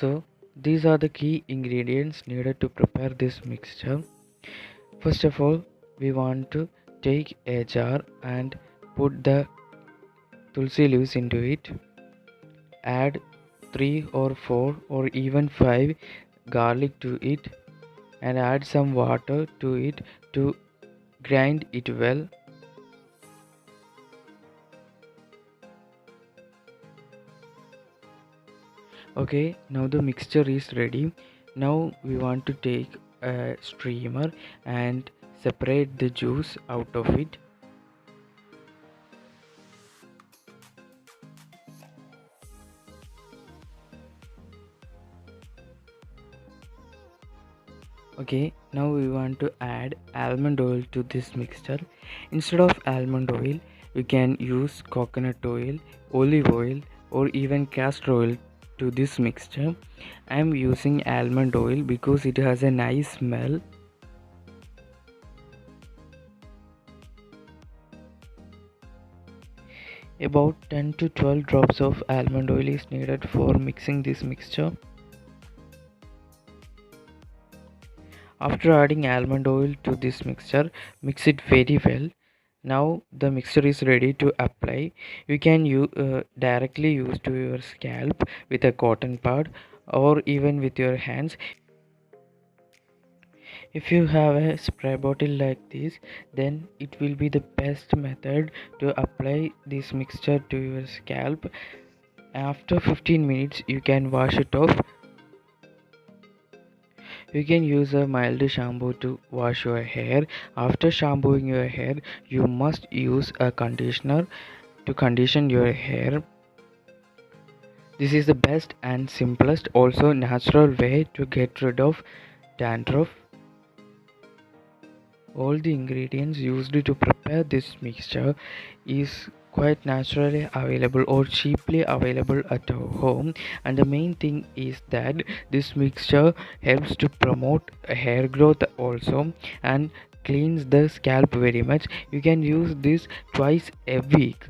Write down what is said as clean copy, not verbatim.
So these are the key ingredients needed to prepare this mixture. First of all, we want to take a jar and put the tulsi leaves into it. Add 3 or 4 or even 5 garlic to it and add some water to it to grind it well. Okay, now the mixture is ready. Now we want to take a streamer and separate the juice out of it. Okay, now we want to add almond oil to this mixture. Instead of almond oil, you can use coconut oil, olive oil, or even castor oil to this mixture. I am using almond oil because it has a nice smell. About 10 to 12 drops of almond oil is needed for mixing this mixture. After adding almond oil to this mixture, mix it very well. Now the mixture is ready to apply. You can directly use to your scalp with a cotton pad or even with your hands. If you have a spray bottle like this, then it will be the best method to apply this mixture to your scalp. After 15 minutes you can wash it off. You can use a mild shampoo to wash your hair. After shampooing your hair, you must use a conditioner to condition your hair. This is the best and simplest, also natural way to get rid of dandruff. All the ingredients used to prepare this mixture is quite naturally available or cheaply available at our home, and the main thing is that this mixture helps to promote hair growth also and cleans the scalp very much. You can use this twice a week.